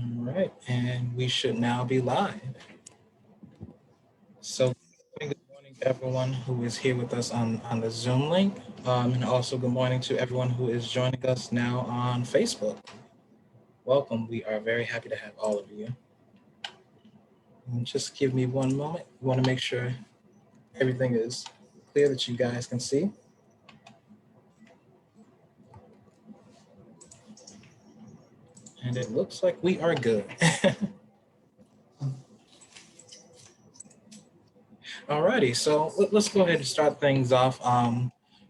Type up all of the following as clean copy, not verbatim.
All right, and we should now be live. So, good morning to everyone who is here with us on the Zoom link, and also good morning to everyone who is joining us now on Facebook. Welcome. We are very happy to have all of you. And just give me one moment. We want to make sure everything is clear that you guys can see. And it looks like we are good. Alrighty, so let's go ahead and start things off.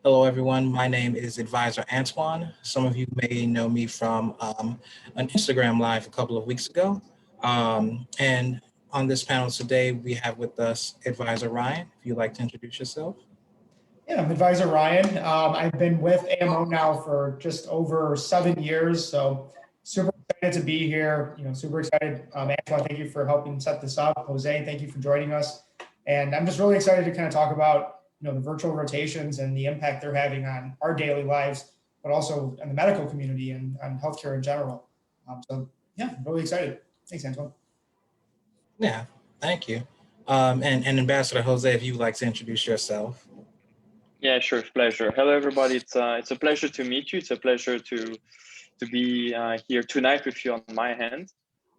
Hello, everyone. My name is Advisor Antoine. Some of you may know me from an Instagram Live a couple of weeks ago. And on this panel today, we have with us Advisor Ryan. If you'd like to introduce yourself. Yeah, I'm Advisor Ryan. I've been with AMO now for just over 7 years, so super excited to be here. Super excited. Antoine, thank you for helping set this up. Jose, thank you for joining us. And I'm just really excited to kind of talk about the virtual rotations and the impact they're having on our daily lives, but also in the medical community and on healthcare in general. So yeah, I'm really excited. Thanks, Antoine. Yeah, thank you. And Ambassador Jose, if you would like to introduce yourself. Yeah, sure, pleasure. Hello, everybody. It's a pleasure to meet you. It's a pleasure to be here tonight with you on my hand.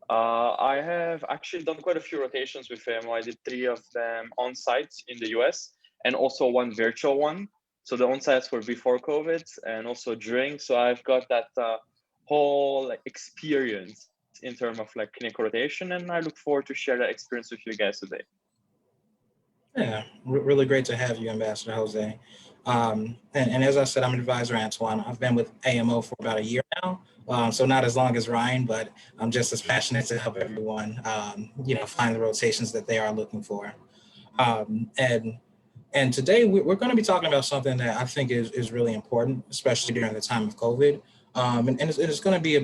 I have actually done quite a few rotations with AMO. I did 3 of them on site in the US and also 1 virtual one. So the on-sites were before COVID and also during. So I've got that whole experience in terms of clinical rotation, and I look forward to share that experience with you guys today. Yeah, really great to have you, Ambassador Jose. And as I said, I'm Advisor Antoine. I've been with AMO for about a year now, so not as long as Ryan, but I'm just as passionate to help everyone, find the rotations that they are looking for. And today we're going to be talking about something that I think is really important, especially during the time of COVID. And it's going to be,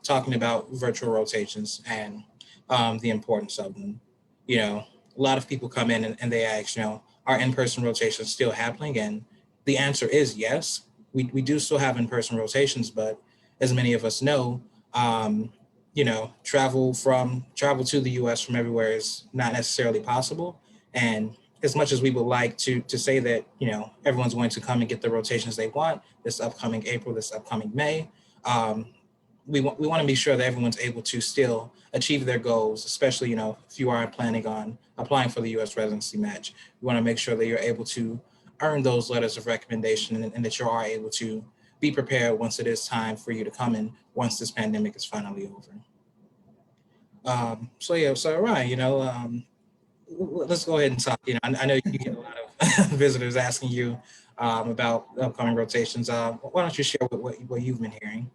talking about virtual rotations and the importance of them. A lot of people come in and they ask, are in-person rotations still happening? And the answer is yes. We do still have in-person rotations, but as many of us know, travel to the US from everywhere is not necessarily possible. And as much as we would like to say that, everyone's going to come and get the rotations they want this upcoming April, this upcoming May, we want to be sure that everyone's able to still achieve their goals, especially, if you are planning on applying for the U.S. residency match. We want to make sure that you're able to earn those letters of recommendation and that you are able to be prepared once it is time for you to come in, once this pandemic is finally over. So Ryan, let's go ahead and talk. I know you get a lot of visitors asking you about upcoming rotations. Why don't you share what you've been hearing?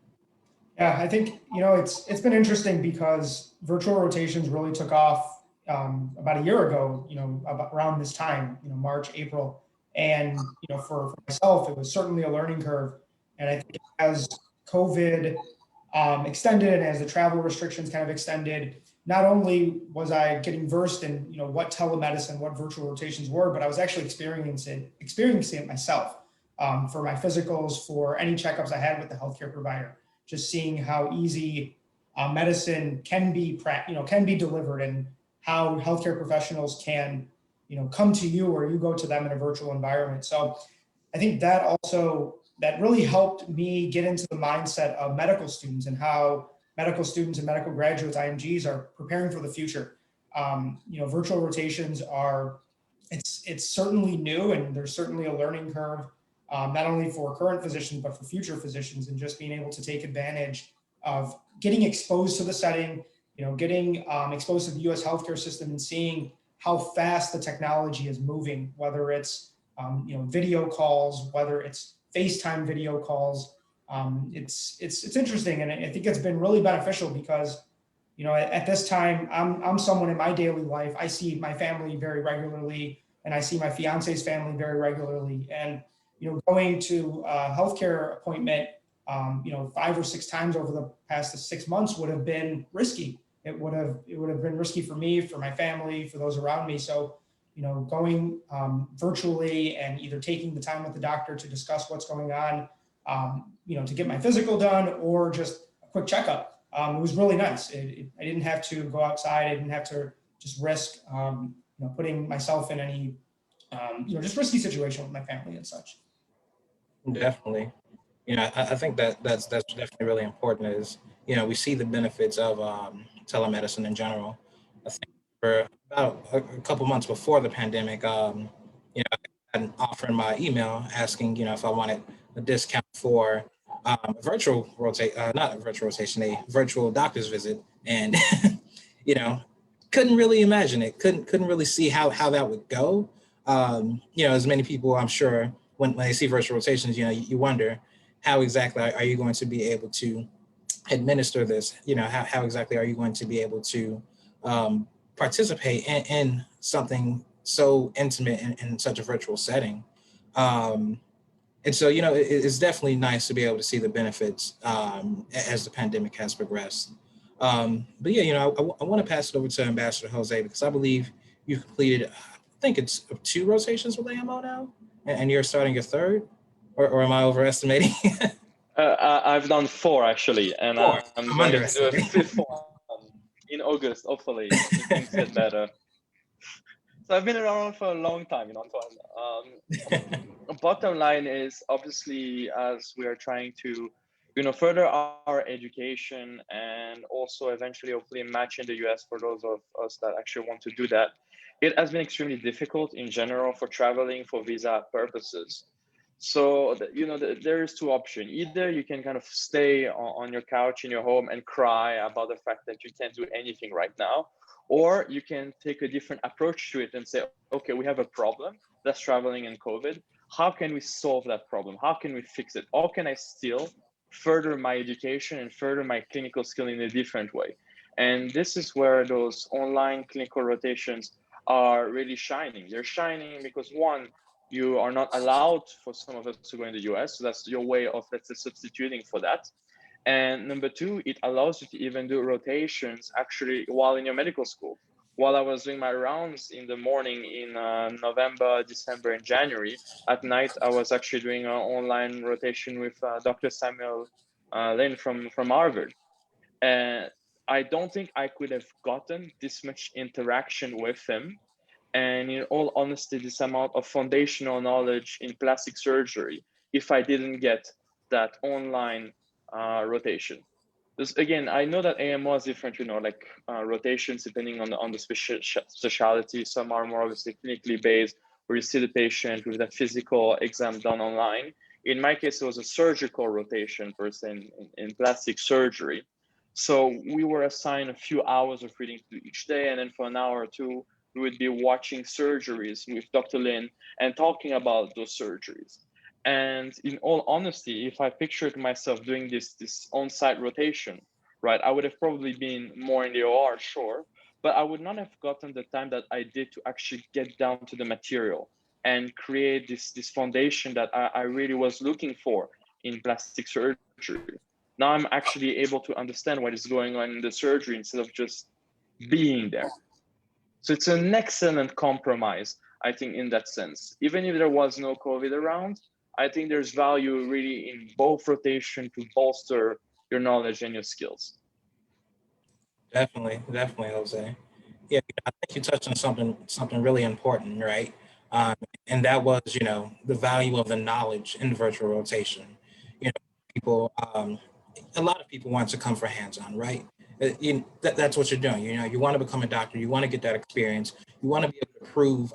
Yeah, I think, it's been interesting because virtual rotations really took off about a year ago, about around this time, March, April. And, for myself, it was certainly a learning curve. And I think as COVID extended, as the travel restrictions kind of extended, not only was I getting versed in, what telemedicine, what virtual rotations were, but I was actually experiencing it myself for my physicals, for any checkups I had with the healthcare provider. Just seeing how easy medicine can be delivered and how healthcare professionals can, come to you or you go to them in a virtual environment. So I think that really helped me get into the mindset of medical students and how medical students and medical graduates, IMGs, are preparing for the future. Virtual rotations it's certainly new, and there's certainly a learning curve. Not only for current physicians, but for future physicians, and just being able to take advantage of getting exposed to the setting, getting exposed to the U.S. healthcare system and seeing how fast the technology is moving, whether it's, video calls, whether it's FaceTime video calls. It's interesting. And I think it's been really beneficial because, at this time, I'm someone in my daily life, I see my family very regularly, and I see my fiance's family very regularly. And going to a healthcare appointment, 5 or 6 times over the past 6 months would have been risky. It would have been risky for me, for my family, for those around me. So, going virtually and either taking the time with the doctor to discuss what's going on, to get my physical done, or just a quick checkup, it was really nice. I didn't have to go outside. I didn't have to just risk, putting myself in any, just risky situation with my family and such. Definitely. I think that's definitely really important is, we see the benefits of telemedicine in general. I think for about a couple months before the pandemic, I had an offer in my email asking, if I wanted a discount for a not a virtual rotation, a virtual doctor's visit. And, you know, couldn't really imagine it. Couldn't really see how that would go. As many people, I'm sure, when they see virtual rotations, you wonder how exactly are you going to be able to administer this? How exactly are you going to be able to participate in something so intimate in such a virtual setting? And so, it's definitely nice to be able to see the benefits as the pandemic has progressed. But yeah, I want to pass it over to Ambassador Jose because I believe you've completed, I think it's 2 rotations with AMO now, and you're starting your 3rd, or am I overestimating? I've done 4 actually, and 4. I'm I'm going to do a underestimating. 5th one in August, hopefully, if things get better. So I've been around for a long time, Antoine. Bottom line is obviously as we are trying to, further our education and also eventually hopefully match in the US for those of us that actually want to do that. It has been extremely difficult in general for traveling for visa purposes. So, there is 2 options. Either you can kind of stay on your couch in your home and cry about the fact that you can't do anything right now, or you can take a different approach to it and say, okay, we have a problem that's traveling in COVID. How can we solve that problem? How can we fix it? How can I still further my education and further my clinical skill in a different way? And this is where those online clinical rotations are really shining. They're shining because, one, you are not allowed for some of us to go in the US. So that's your way of, let's say, substituting for that. And number 2, it allows you to even do rotations actually while in your medical school. While I was doing my rounds in the morning in November, December, and January, at night, I was actually doing an online rotation with Dr. Samuel Lin from Harvard. And I don't think I could have gotten this much interaction with him. And in all honesty, this amount of foundational knowledge in plastic surgery, if I didn't get that online rotation. This, again, I know that AMO is different, rotations depending on the specialty. Some are more obviously clinically based, where you see the patient with a physical exam done online. In my case, it was a surgical rotation per se in plastic surgery. So we were assigned a few hours of reading to each day, and then for an hour or 2, we would be watching surgeries with Dr. Lin and talking about those surgeries. And in all honesty, if I pictured myself doing this on-site rotation, right, I would have probably been more in the OR, sure, but I would not have gotten the time that I did to actually get down to the material and create this foundation that I really was looking for in plastic surgery. Now I'm actually able to understand what is going on in the surgery instead of just being there. So it's an excellent compromise, I think, in that sense. Even if there was no COVID around, I think there's value really in both rotation to bolster your knowledge and your skills. Definitely, Jose. Yeah, I think you touched on something really important, right? Um, and that was, the value of the knowledge in virtual rotation. You know, people, a lot of people want to come for hands-on, right? That's what you're doing. You want to become a doctor. You want to get that experience. You want to be able to prove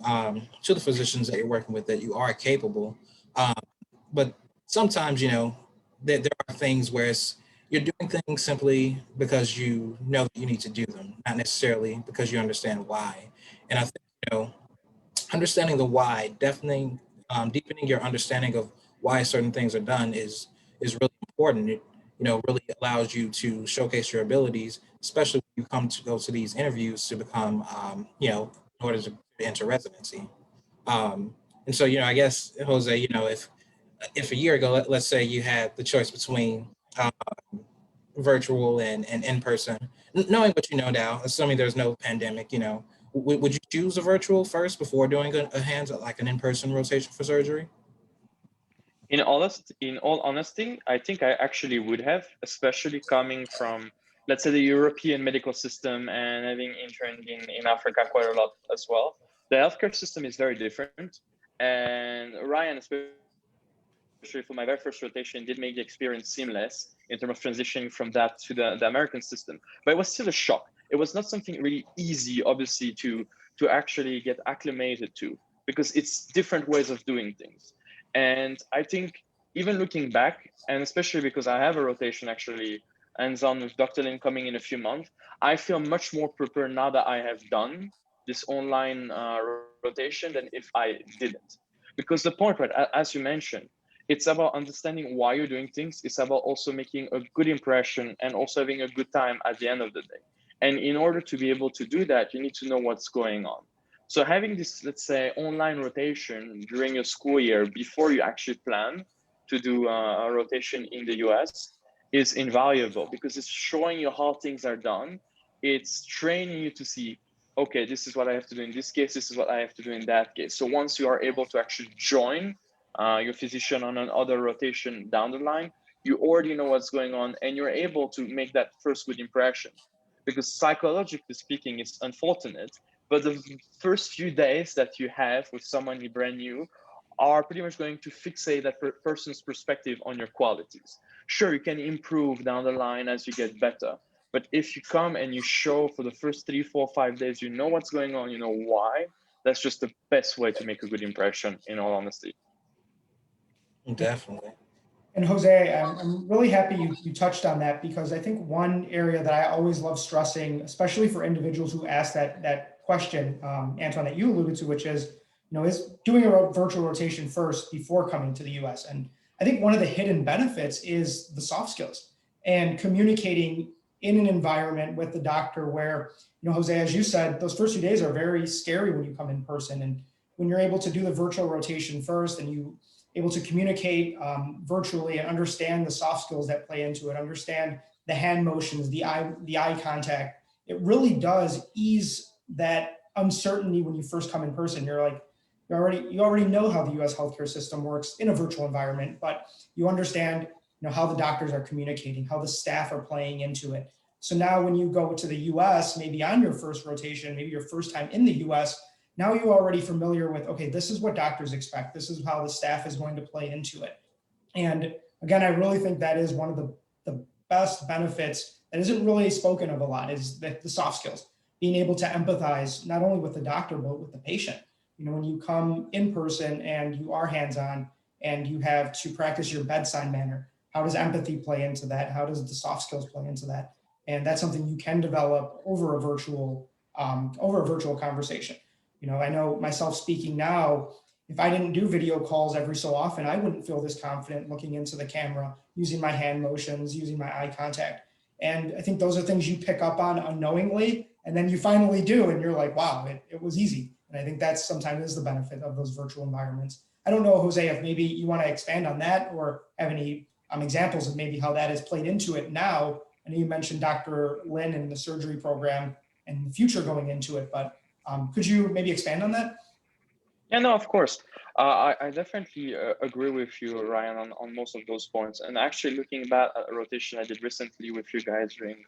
to the physicians that you're working with that you are capable. Um, but sometimes, there are things where you're doing things simply because you know that you need to do them, not necessarily because you understand why. And I think, understanding the why, definitely deepening your understanding of why certain things are done is really important. It, really allows you to showcase your abilities, especially when you come to go to these interviews to become, in order to enter residency. And so, I guess, Jose, if a year ago, let's say you had the choice between virtual and in person, knowing what you know now, assuming there's no pandemic, would you choose a virtual first before doing a hands like an in-person rotation for surgery? In all honesty, I think I actually would have, especially coming from let's say, the European medical system and having interned in Africa quite a lot as well, the healthcare system is very different. And Ryan, especially for my very first rotation, did make the experience seamless in terms of transitioning from that to the American system. But it was still a shock. It was not something really easy, obviously, to actually get acclimated to, because it's different ways of doing things. And I think even looking back, and especially because I have a rotation actually hands-on with Dr. Lin coming in a few months, I feel much more prepared now that I have done this online rotation than if I didn't. Because the point, right, as you mentioned, it's about understanding why you're doing things. It's about also making a good impression and also having a good time at the end of the day. And in order to be able to do that, you need to know what's going on. So having this, let's say, online rotation during your school year before you actually plan to do a rotation in the US is invaluable, because it's showing you how things are done. It's training you to see, okay, this is what I have to do in this case, this is what I have to do in that case. So once you are able to actually join your physician on another rotation down the line, you already know what's going on and you're able to make that first good impression. Because psychologically speaking, it's unfortunate, but the first few days that you have with someone brand new are pretty much going to fixate that person's perspective on your qualities. Sure, you can improve down the line as you get better, but if you come and you show for the first 3, 4, 5 days, you know what's going on, you know why, that's just the best way to make a good impression, in all honesty. Definitely. And Jose, I'm really happy you touched on that, because I think one area that I always love stressing, especially for individuals who ask that question, Antoine, that you alluded to, which is, is doing a virtual rotation first before coming to the US. And I think one of the hidden benefits is the soft skills and communicating in an environment with the doctor where, Jose, as you said, those first few days are very scary when you come in person. And when you're able to do the virtual rotation first and you able to communicate virtually and understand the soft skills that play into it, understand the hand motions, the eye contact, it really does ease that uncertainty when you first come in person. You're like, you already know how the US healthcare system works in a virtual environment, but you understand how the doctors are communicating, how the staff are playing into it. So now when you go to the US, maybe on your first rotation, maybe your first time in the US, now you're already familiar with, okay, this is what doctors expect. This is how the staff is going to play into it. And again, I really think that is one of the best benefits that isn't really spoken of a lot, is the soft skills, being able to empathize not only with the doctor, but with the patient. When you come in person and you are hands-on and you have to practice your bedside manner, how does empathy play into that? How does the soft skills play into that? And that's something you can develop over a virtual conversation. I know myself speaking now, if I didn't do video calls every so often, I wouldn't feel this confident looking into the camera, using my hand motions, using my eye contact. And I think those are things you pick up on unknowingly, and then you finally do, and you're like, wow, it was easy. And I think that's sometimes is the benefit of those virtual environments. I don't know, Jose, if maybe you want to expand on that or have any examples of maybe how that has played into it now. I know you mentioned Dr. Lin and the surgery program and the future going into it, but could you maybe expand on that? Yeah, no, of course. I definitely agree with you, Ryan, on most of those points. And actually, looking back at a rotation I did recently with you guys during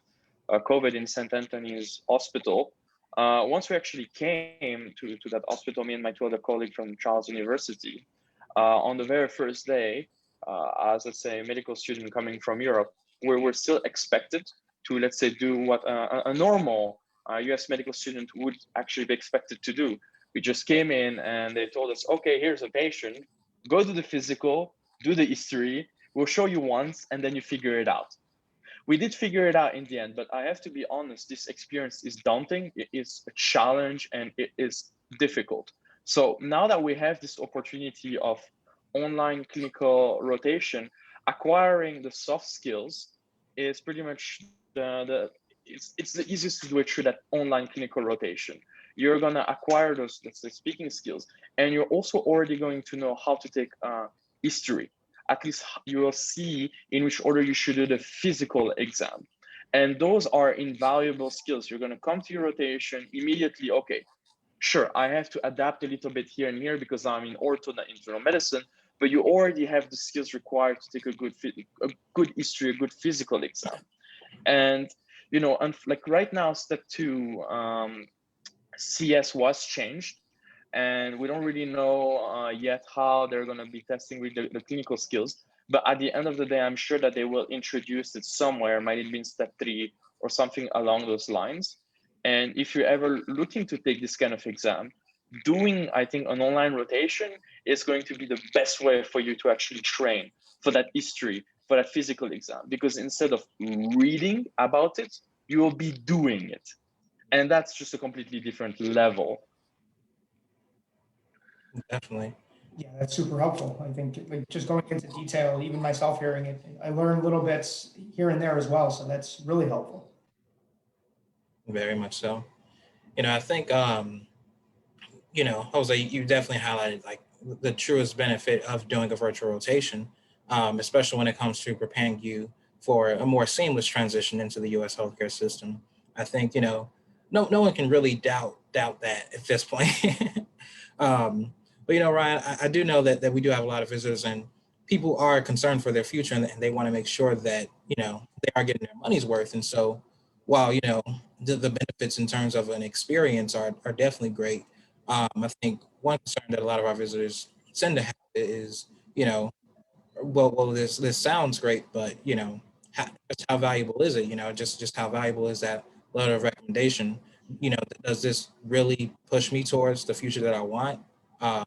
COVID in St. Anthony's Hospital, once we actually came to that hospital, me and my two other colleagues from Charles University, on the very first day, as let's say a medical student coming from Europe, we were still expected to, let's say, do what a normal US medical student would actually be expected to do. We just came in and they told us, okay, here's a patient, go to the physical, do the history, we'll show you once, and then you figure it out. We did figure it out in the end, but I have to be honest, this experience is daunting, it is a challenge, and it is difficult. So now that we have this opportunity of online clinical rotation, acquiring the soft skills is pretty much it's the easiest to do it through that online clinical rotation. You're going to acquire those, let's say, speaking skills, and you're also already going to know how to take history. At least you will see in which order you should do the physical exam. And those are invaluable skills. You're going to come to your rotation immediately. Okay, sure, I have to adapt a little bit here and here because I'm in ortho, not internal medicine, but you already have the skills required to take a good history, a good physical exam. And you know, like right now, step 2, CS was changed, and we don't really know yet how they're going to be testing with the clinical skills. But at the end of the day, I'm sure that they will introduce it somewhere, might it be in step 3 or something along those lines. And if you're ever looking to take this kind of exam, doing, I think, an online rotation is going to be the best way for you to actually train for that history, for that physical exam, because instead of reading about it, you will be doing it. And that's just a completely different level. Definitely. Yeah, that's super helpful. I think like just going into detail, even myself hearing it, I learned little bits here and there as well. So that's really helpful. Very much so. You know, I think, you know, Jose, you definitely highlighted like the truest benefit of doing a virtual rotation, especially when it comes to preparing you for a more seamless transition into the U.S. healthcare system. I think, you know, no one can really doubt that at this point. But you know, Ryan, I do know that we do have a lot of visitors, and people are concerned for their future, and they want to make sure that you know they are getting their money's worth. And so, while you know the benefits in terms of an experience are definitely great, I think one concern that a lot of our visitors tend to have is, you know, well, this sounds great, but you know, just how valuable is it? You know, just how valuable is that letter of recommendation? You know, does this really push me towards the future that I want? Uh,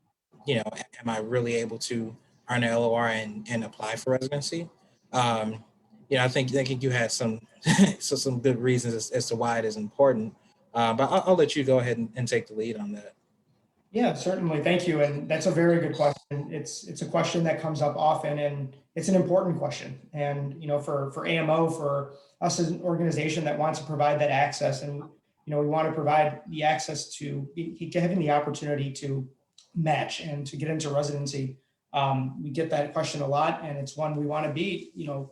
you know, am I really able to earn an LOR and apply for residency? Um, you know, I think you had some some good reasons as to why it is important. But I'll let you go ahead and take the lead on that. Yeah, certainly. Thank you. And that's a very good question. It's a question that comes up often, and it's an important question. And you know, for AMO, for us as an organization that wants to provide that access, and you know, we want to provide the access to having the opportunity to match and to get into residency. We get that question a lot, and it's one we want to be, you know,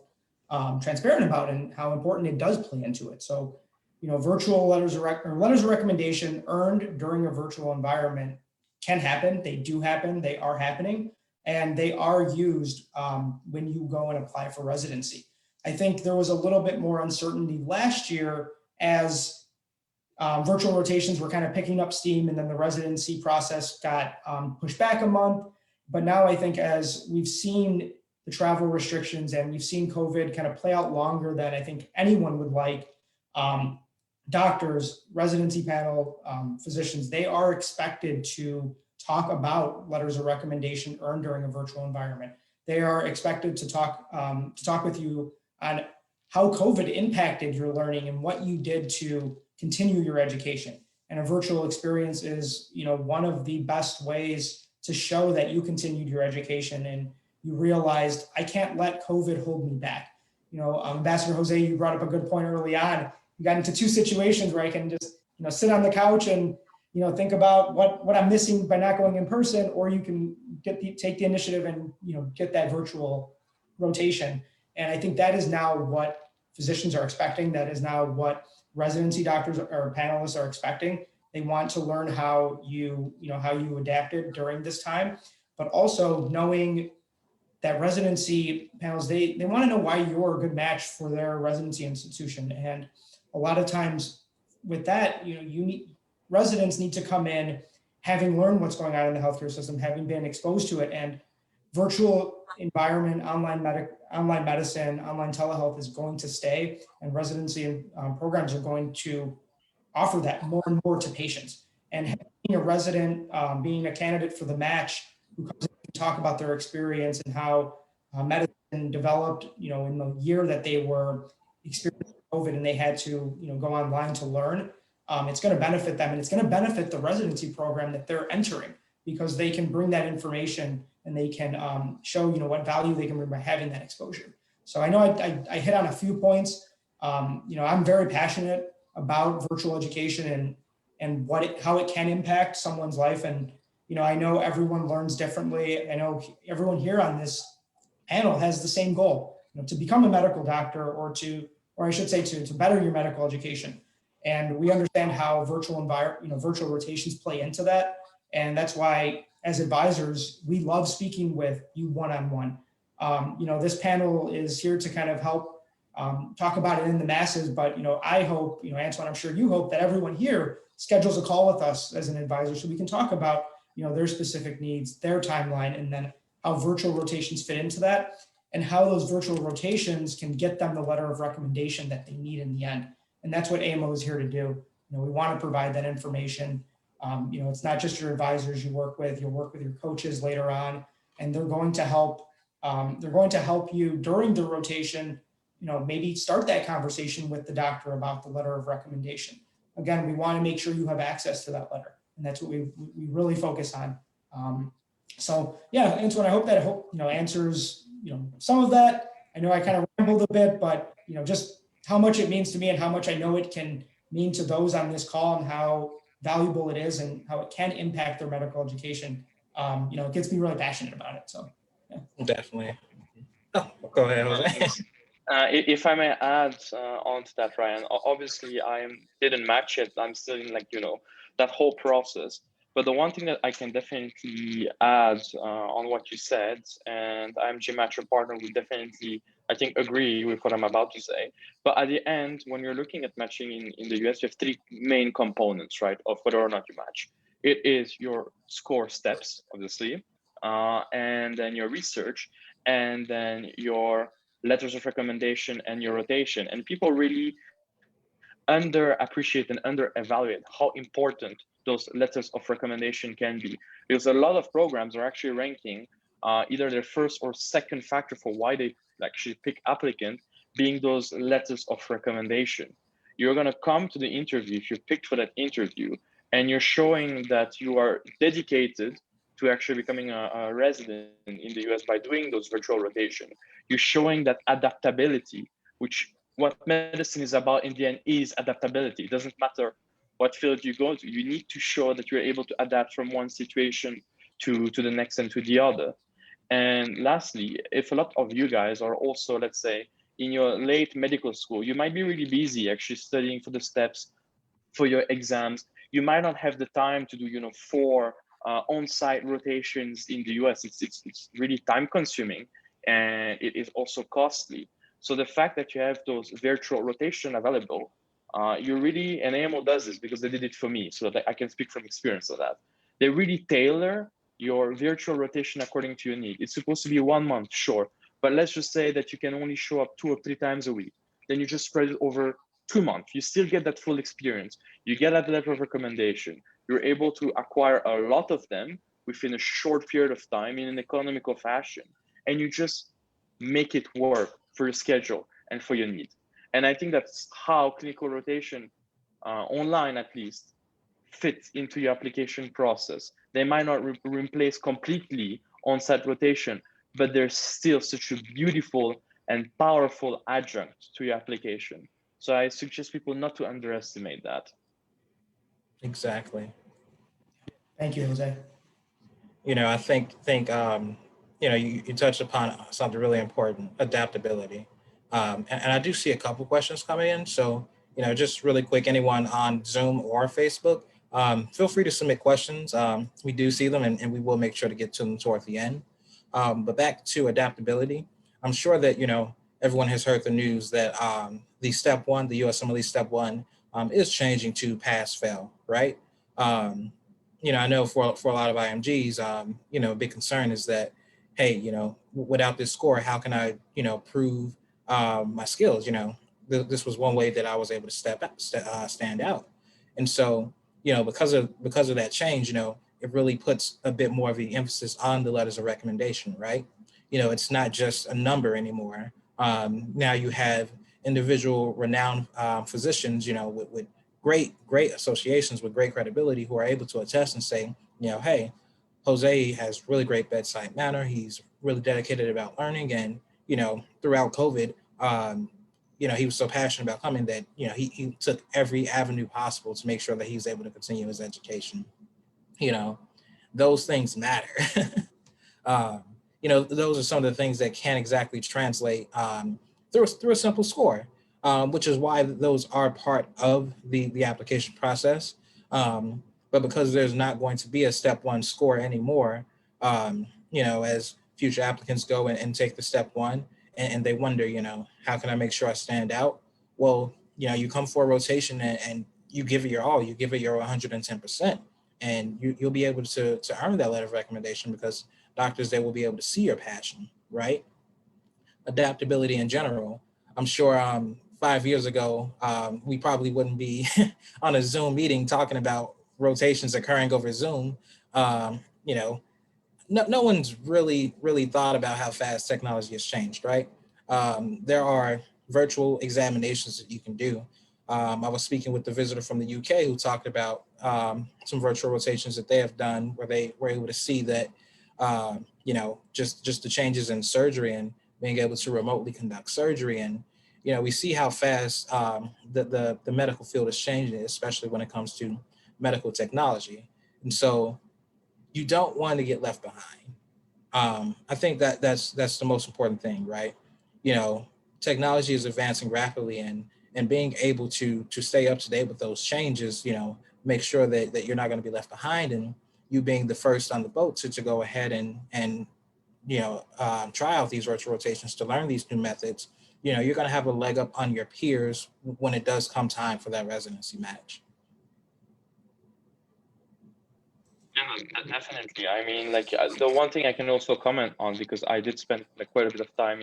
transparent about and how important it does play into it. So, you know, virtual letters of recommendation earned during a virtual environment can happen. They do happen. They are happening, and they are used when you go and apply for residency. I think there was a little bit more uncertainty last year as virtual rotations were kind of picking up steam, and then the residency process got pushed back a month. But now I think as we've seen the travel restrictions and we've seen COVID kind of play out longer than I think anyone would like, doctors, residency panel, physicians, they are expected to talk about letters of recommendation earned during a virtual environment. They are expected to talk with you on how COVID impacted your learning and what you did to continue your education. And a virtual experience is, you know, one of the best ways to show that you continued your education and you realized, I can't let COVID hold me back. You know, Ambassador Jose, you brought up a good point early on. You got into two situations where I can just, you know, sit on the couch and, you know, think about what I'm missing by not going in person, or you can take the initiative and, you know, get that virtual rotation. And I think that is now what physicians are expecting. That is now what residency doctors or panelists are expecting. They want to learn how you adapted during this time, but also knowing that residency panels, they want to know why you're a good match for their residency institution. And a lot of times with that, you know, residents need to come in having learned what's going on in the healthcare system, having been exposed to it. And virtual environment, online medicine, online telehealth is going to stay, and residency programs are going to offer that more and more to patients. And being a resident, being a candidate for the match, who comes in to talk about their experience and how medicine developed, you know, in the year that they were experiencing COVID and they had to, you know, go online to learn, it's going to benefit them, and it's going to benefit the residency program that they're entering, because they can bring that information and they can show, you know, what value they can bring by having that exposure. So I know I hit on a few points. You know, I'm very passionate about virtual education and how it can impact someone's life. And, you know, I know everyone learns differently. I know everyone here on this panel has the same goal, you know, to become a medical doctor, or I should say to better your medical education. And we understand how virtual rotations play into that. And that's why as advisors, we love speaking with you one-on-one. You know, this panel is here to kind of help talk about it in the masses. But, I hope, Antoine, I'm sure you hope that everyone here schedules a call with us as an advisor so we can talk about, their specific needs, their timeline, and then how virtual rotations fit into that, and how those virtual rotations can get them the letter of recommendation that they need in the end. And that's what AMO is here to do. We want to provide that information. It's not just your advisors you work with, you'll work with your coaches later on, and they're going to help. They're going to help you during the rotation, maybe start that conversation with the doctor about the letter of recommendation. Again, we want to make sure you have access to that letter, and that's what we really focus on. So yeah, Antoine, I hope that answers some of that. I know I kind of rambled a bit, but just how much it means to me and how much I know it can mean to those on this call and how valuable it is and how it can impact their medical education. It gets me really passionate about it. So yeah. Definitely. Oh, go ahead, Jose. If I may add on to that, Ryan, obviously I didn't match it. I'm still in that whole process. But the one thing that I can definitely add on what you said, and IMG Match, your partner, will definitely, I think, agree with what I'm about to say. But at the end, when you're looking at matching in the US, you have three main components, right, of whether or not you match. It is your score steps, obviously, and then your research, and then your letters of recommendation and your rotation. And people really underappreciate and under-evaluate how important those letters of recommendation can be. Because a lot of programs are actually ranking either their first or second factor for why they actually pick applicant being those letters of recommendation. You're gonna come to the interview, if you're picked for that interview, and you're showing that you are dedicated to actually becoming a resident in the US by doing those virtual rotation. You're showing that adaptability, which what medicine is about in the end is adaptability. It doesn't matter what field you go to. You need to show that you're able to adapt from one situation to the next and to the other. And lastly, if a lot of you guys are also, let's say, in your late medical school, you might be really busy actually studying for the steps for your exams. You might not have the time to do, 4 on-site rotations in the US. It's really time consuming and it is also costly. So the fact that you have those virtual rotation available, you really, and AMO does this because they did it for me, so that I can speak from experience of that. They really tailor your virtual rotation according to your need. It's supposed to be 1 month, sure, but let's just say that you can only show up 2 or 3 times a week. Then you just spread it over 2 months. You still get that full experience. You get that letter of recommendation. You're able to acquire a lot of them within a short period of time in an economical fashion. And you just make it work for your schedule and for your need. And I think that's how clinical rotation, online at least, fits into your application process. They might not replace completely on-site rotation, but they're still such a beautiful and powerful adjunct to your application. So I suggest people not to underestimate that. Exactly. Thank you, Jose. I think you touched upon something really important: adaptability. And I do see a couple questions coming in. So just really quick, anyone on Zoom or Facebook, feel free to submit questions. We do see them, and we will make sure to get to them toward the end. But back to adaptability, I'm sure that everyone has heard the news that the step one, the USMLE step one, is changing to pass fail, right? I know for a lot of IMGs, a big concern is that, hey, without this score, how can I, prove my skills? This was one way that I was able to stand out. And so, because of that change, it really puts a bit more of the emphasis on the letters of recommendation, right? It's not just a number anymore. Now you have individual renowned physicians, with great associations with great credibility who are able to attest and say, hey, Jose has really great bedside manner. He's really dedicated about learning. And, throughout COVID, he was so passionate about coming that, he took every avenue possible to make sure that he was able to continue his education. Those things matter. Those are some of the things that can't exactly translate through a simple score, which is why those are part of the application process. But because there's not going to be a step one score anymore, as future applicants go and take the step one, and they wonder, how can I make sure I stand out? Well, you come for a rotation and you give it your all, you give it your 110%, and you'll be able to earn that letter of recommendation because doctors, they will be able to see your passion, right? Adaptability in general. I'm sure 5 years ago, we probably wouldn't be on a Zoom meeting talking about rotations occurring over Zoom. No one's really thought about how fast technology has changed, right? There are virtual examinations that you can do. I was speaking with the visitor from the UK who talked about some virtual rotations that they have done where they were able to see that, just the changes in surgery and being able to remotely conduct surgery. And, we see how fast the medical field is changing, especially when it comes to medical technology. And so you don't want to get left behind. I think that's the most important thing, right? Technology is advancing rapidly, and being able to stay up to date with those changes, make sure that you're not going to be left behind, and you being the first on the boat to go ahead and try out these virtual rotations to learn these new methods. You're going to have a leg up on your peers when it does come time for that residency match. Yeah, definitely. I mean, like the one thing I can also comment on, because I did spend like quite a bit of time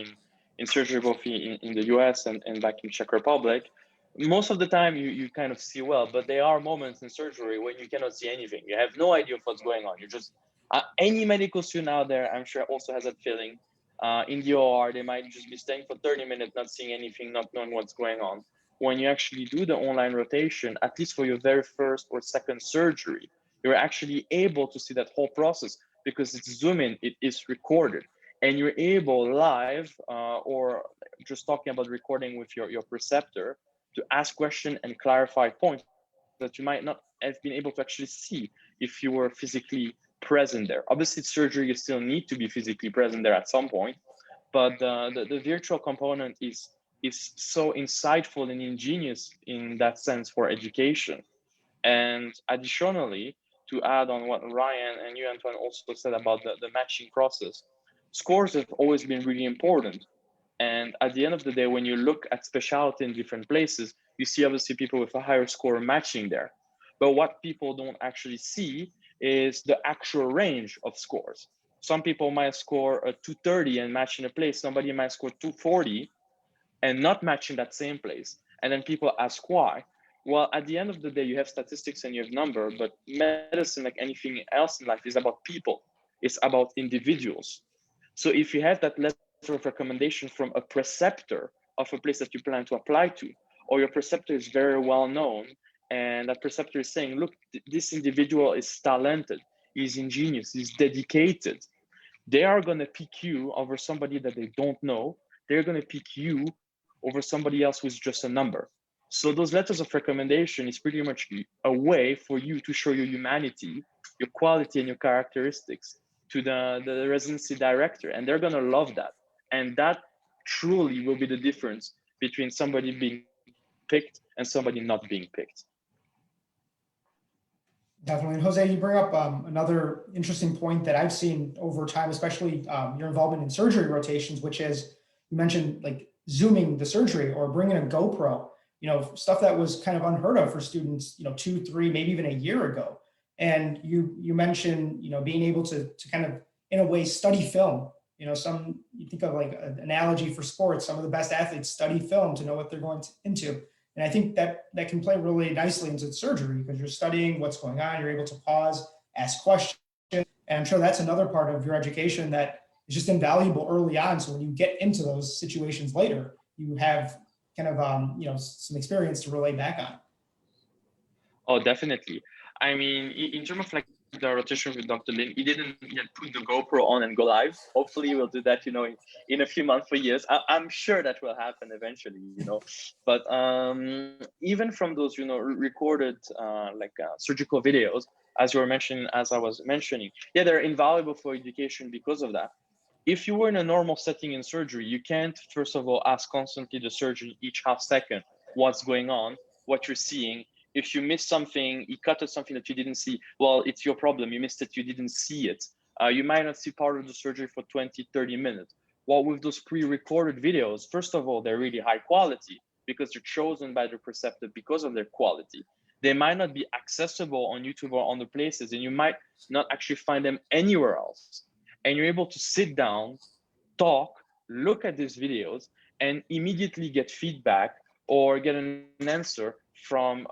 in surgery, both in the US and back in Czech Republic. Most of the time you kind of see well, but there are moments in surgery when you cannot see anything. You have no idea of what's going on. You're just, any medical student out there, I'm sure, also has that feeling. In the OR, they might just be staying for 30 minutes, not seeing anything, not knowing what's going on. When you actually do the online rotation, at least for your very first or second surgery, you're actually able to see that whole process because it's Zoom in, it is recorded. And you're able live or just talking about recording with your preceptor to ask questions and clarify points that you might not have been able to actually see if you were physically present there. Obviously, surgery, you still need to be physically present there at some point, but the virtual component is so insightful and ingenious in that sense for education. And additionally, to add on what Ryan and you, Antoine, also said about the matching process, scores have always been really important. And at the end of the day, when you look at specialty in different places, you see obviously people with a higher score matching there. But what people don't actually see is the actual range of scores. Some people might score a 230 and match in a place. Somebody might score 240 and not match in that same place. And then people ask why. Well, at the end of the day, you have statistics and you have number, but medicine, like anything else in life, is about people. It's about individuals. So if you have that letter of recommendation from a preceptor of a place that you plan to apply to, or your preceptor is very well known, and that preceptor is saying, look, this individual is talented, he's ingenious, he's dedicated, they are going to pick you over somebody that they don't know. They're going to pick you over somebody else who's just a number. So those letters of recommendation is pretty much a way for you to show your humanity, your quality, and your characteristics to the residency director, and they're going to love that. And that truly will be the difference between somebody being picked and somebody not being picked. Definitely. And Jose, you bring up another interesting point that I've seen over time, especially your involvement in surgery rotations, which is you mentioned like Zooming the surgery or bringing a GoPro, stuff that was kind of unheard of for students, 2, 3, maybe even a year ago. And you mentioned, being able to kind of, in a way, study film. You think of like an analogy for sports, some of the best athletes study film to know what they're going into. And I think that can play really nicely into surgery because you're studying what's going on. You're able to pause, ask questions. And I'm sure that's another part of your education that is just invaluable early on. So when you get into those situations later, you have kind of, some experience to relay back on. Oh, definitely. I mean, in terms of like the rotation with Dr. Lin, he didn't yet put the GoPro on and go live. Hopefully we'll do that, in a few months or years. I'm sure that will happen eventually, But even from those, recorded surgical videos, as you were mentioning, as I was mentioning, yeah, they're invaluable for education because of that. If you were in a normal setting in surgery, you can't, first of all, ask constantly the surgeon each half second what's going on, what you're seeing. If you miss something, you cut something that you didn't see, well, it's your problem. You missed it, you didn't see it. You might not see part of the surgery for 20, 30 minutes. While with those pre-recorded videos, first of all, they're really high quality because they're chosen by the preceptor because of their quality. They might not be accessible on YouTube or other places, and you might not actually find them anywhere else. And you're able to sit down, talk, look at these videos, and immediately get feedback or get an answer from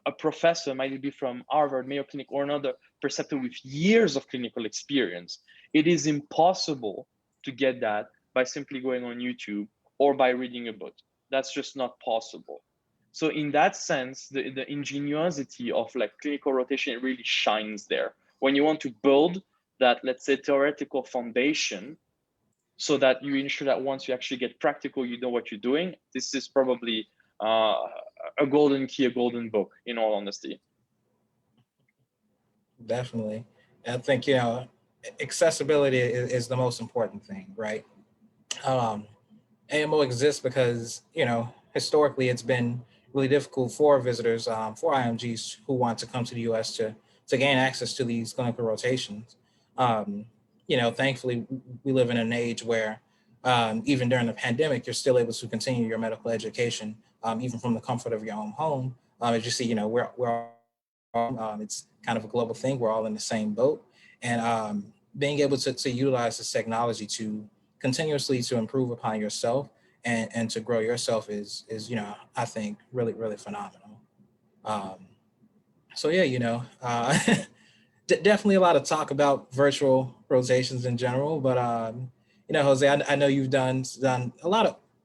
a professor, might it be from Harvard, Mayo Clinic, or another preceptor with years of clinical experience. It is impossible to get that by simply going on YouTube or by reading a book. That's just not possible. So in that sense, the ingenuity of like clinical rotation really shines there. When you want to build that, let's say, theoretical foundation, so that you ensure that once you actually get practical, you know what you're doing. This is probably a golden key, a golden book, in all honesty. Definitely. I think, accessibility is the most important thing, right? AMO exists because, historically it's been really difficult for visitors, for IMGs who want to come to the US to gain access to these clinical rotations. Thankfully, we live in an age where even during the pandemic, you're still able to continue your medical education, even from the comfort of your own home. As you see, we're it's kind of a global thing. We're all in the same boat. And being able to utilize this technology to continuously to improve upon yourself and to grow yourself is I think really, really phenomenal. Um, so yeah, definitely a lot of talk about virtual rotations in general, but Jose, I know you've done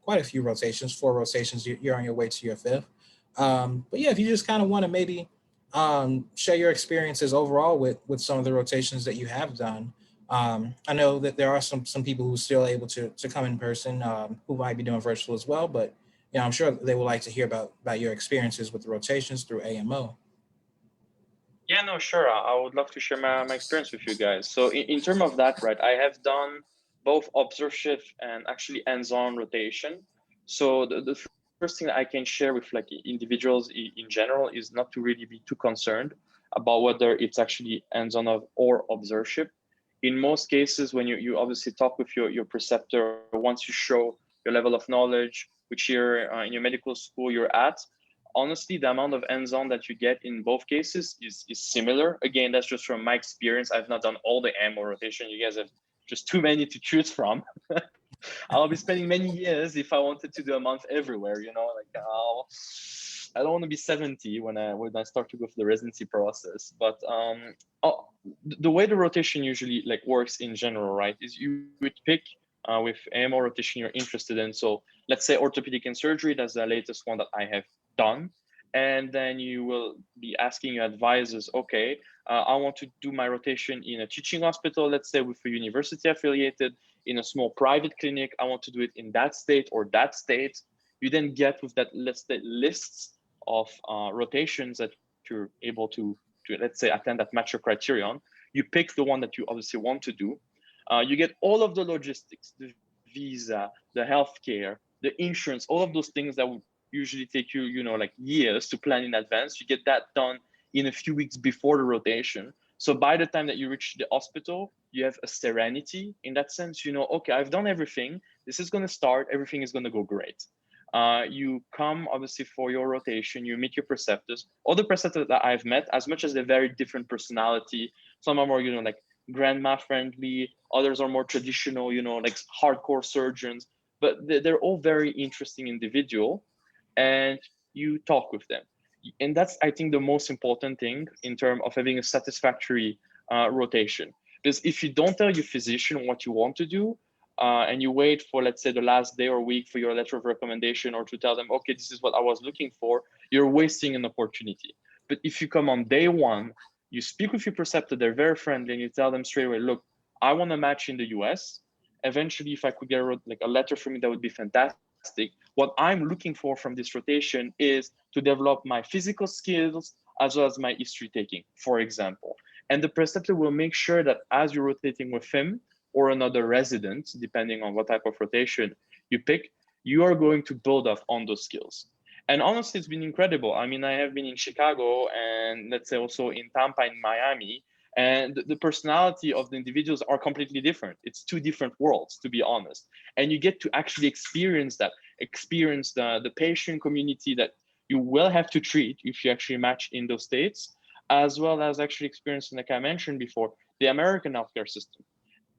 quite a few rotations, 4 rotations. You're on your way to your 5th. But yeah, if you just kind of want to maybe share your experiences overall with some of the rotations that you have done. I know that there are some people who are still able to come in person, who might be doing virtual as well, but I'm sure they would like to hear about your experiences with the rotations through AMO. Yeah, no, sure. I would love to share my experience with you guys. So in terms of that, right, I have done both observership and actually hands-on rotation. So the first thing that I can share with like individuals in general is not to really be too concerned about whether it's actually hands-on or observership. In most cases, when you obviously talk with your preceptor, once you show your level of knowledge, which you're in your medical school you're at, honestly, the amount of hands-on that you get in both cases is similar. Again, that's just from my experience. I've not done all the AMO rotation. You guys have just too many to choose from. I'll be spending many years if I wanted to do a month everywhere, I don't want to be 70 when I start to go through the residency process. But the way the rotation usually like works in general, right, is you would pick with AMO rotation you're interested in. So let's say orthopedic and surgery, that's the latest one that I have done. And then you will be asking your advisors, okay, I want to do my rotation in a teaching hospital, let's say with a university affiliated, in a small private clinic. I want to do it in that state or that state. You then get with that lists of rotations that you're able to let's say attend that match your criterion. You pick the one that you obviously want to do. You get all of the logistics, the visa, the healthcare, the insurance, all of those things that would usually take you, like years to plan in advance. You get that done in a few weeks before the rotation. So by the time that you reach the hospital, you have a serenity in that sense. Okay, I've done everything. This is going to start. Everything is going to go great. You come obviously for your rotation. You meet your preceptors. All the preceptors that I've met, as much as they're very different personality, some are more, like grandma friendly. Others are more traditional, like hardcore surgeons. But they're all very interesting individual, and you talk with them. And that's, I think, the most important thing in terms of having a satisfactory rotation. Because if you don't tell your physician what you want to do, and you wait for, let's say, the last day or week for your letter of recommendation or to tell them, okay, this is what I was looking for, you're wasting an opportunity. But if you come on day one, you speak with your preceptor, they're very friendly, and you tell them straight away, look, I want a match in the US. Eventually, if I could get a letter from you, that would be fantastic. What I'm looking for from this rotation is to develop my physical skills as well as my history taking, for example. And the preceptor will make sure that as you're rotating with him or another resident, depending on what type of rotation you pick, you are going to build up on those skills. And honestly, it's been incredible. I mean, I have been in Chicago and let's say also in Tampa in Miami, And the personality of the individuals are completely different. It's two different worlds, to be honest. And you get to actually experience that, experience the patient community that you will have to treat if you actually match in those states, as well as actually experiencing, like I mentioned before, the American healthcare system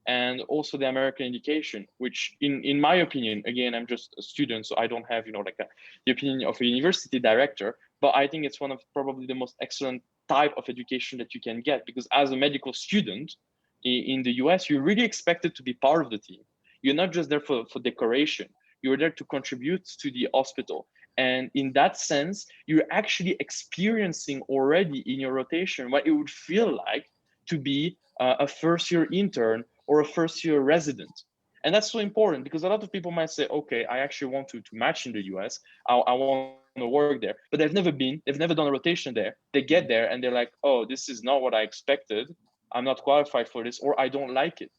and also the American education, which in my opinion, again, I'm just a student, so I don't have, the opinion of a university director, but I think it's one of probably the most excellent type of education that you can get, because as a medical student in the US, you're really expected to be part of the team. You're not just there for decoration. You're there to contribute to the hospital. And in that sense, you're actually experiencing already in your rotation what it would feel like to be a first year intern or a first year resident. And that's so important, because a lot of people might say, okay, I actually want to match in the US. I want to work there, but they've never done a rotation there. They get there and they're like, oh, this is not what I expected. I'm not qualified for this, or I don't like it.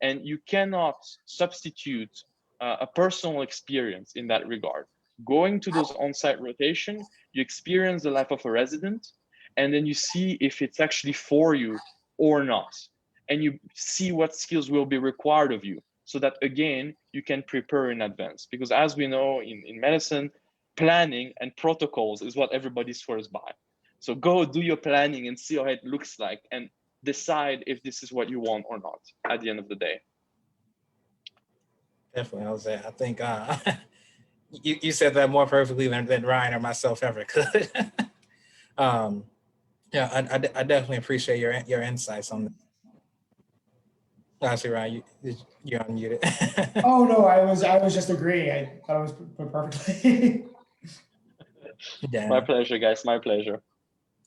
And you cannot substitute a personal experience in that regard. Going to those on-site rotation, you experience the life of a resident, and then you see if it's actually for you or not. And you see what skills will be required of you, so that again, you can prepare in advance. Because as we know in medicine, planning and protocols is what everybody swears by. So go do your planning and see how it looks like, and decide if this is what you want or not at the end of the day. Definitely, Jose. I think you said that more perfectly than Ryan or myself ever could. Yeah, I definitely appreciate your insights on that. Lastly, Ryan, you're unmuted. Oh no, I was just agreeing. I thought it was put perfectly. Yeah. My pleasure, guys. My pleasure.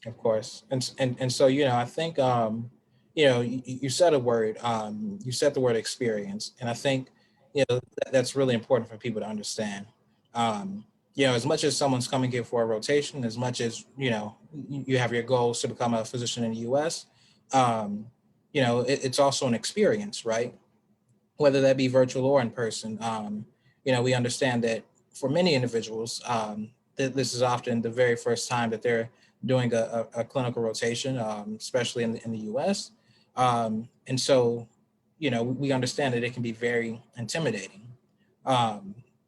Of course. And so, I think, you said a word, you said the word experience. And I think, that's really important for people to understand. As much as someone's coming here for a rotation, as much as, you have your goals to become a physician in the US, it's also an experience, right? Whether that be virtual or in person. We understand that for many individuals, this is often the very first time that they're doing a clinical rotation, especially in the US. And so, we understand that it can be very intimidating.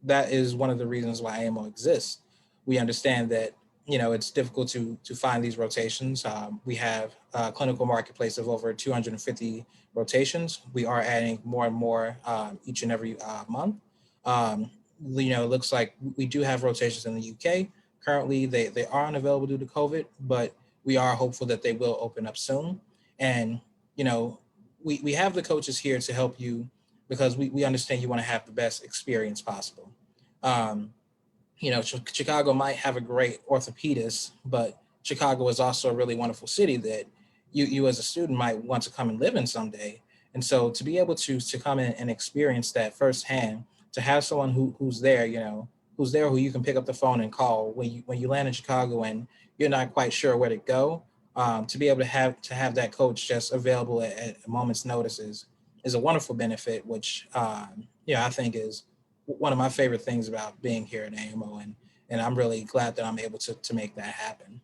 That is one of the reasons why AMO exists. We understand that, it's difficult to find these rotations. We have a clinical marketplace of over 250 rotations. We are adding more and more each and every month. It looks like we do have rotations in the UK. Currently, they are unavailable due to COVID, but we are hopeful that they will open up soon. And, we have the coaches here to help you, because we understand you want to have the best experience possible. Chicago might have a great orthopedist, but Chicago is also a really wonderful city that you as a student might want to come and live in someday. And so to be able to come in and experience that firsthand, to have someone who's there, who you can pick up the phone and call when you land in Chicago and you're not quite sure where to go, to be able to have that coach just available at a moment's notice is a wonderful benefit, which I think is one of my favorite things about being here at AMO, and I'm really glad that I'm able to make that happen.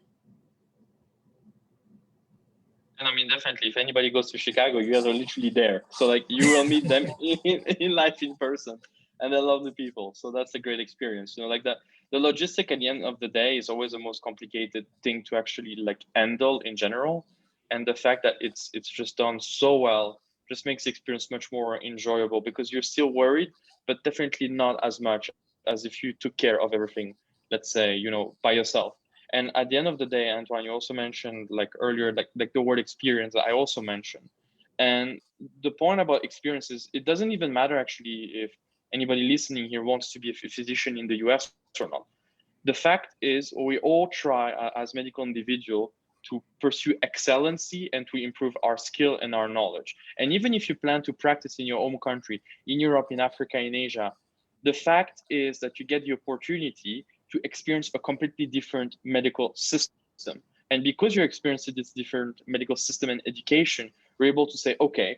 And I mean, definitely, if anybody goes to Chicago, you guys are literally there. So like you will meet them in life in person, and they love the people. So that's a great experience. Like that, the logistic at the end of the day is always the most complicated thing to actually like handle in general. And the fact that it's just done so well just makes the experience much more enjoyable, because you're still worried, but definitely not as much as if you took care of everything, let's say, by yourself. And at the end of the day, Antoine, you also mentioned like earlier, like the word experience I also mentioned. And the point about experiences, it doesn't even matter actually if anybody listening here wants to be a physician in the US or not. The fact is, we all try as medical individual to pursue excellency and to improve our skill and our knowledge. And even if you plan to practice in your home country, in Europe, in Africa, in Asia, the fact is that you get the opportunity to experience a completely different medical system. And because you're experiencing this different medical system and education, we're able to say, okay,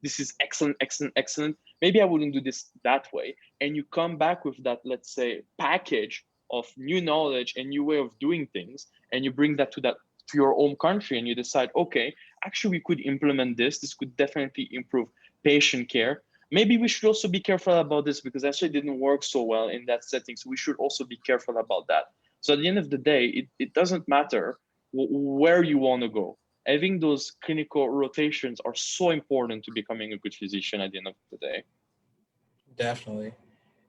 this is excellent, excellent, excellent. Maybe I wouldn't do this that way. And you come back with that, let's say, package of new knowledge and new way of doing things, and you bring that to your home country, and you decide, okay, actually we could implement this. This could definitely improve patient care. Maybe we should also be careful about this because actually it didn't work so well in that setting. So we should also be careful about that. So at the end of the day, it doesn't matter where you want to go. Having those clinical rotations are so important to becoming a good physician at the end of the day. Definitely.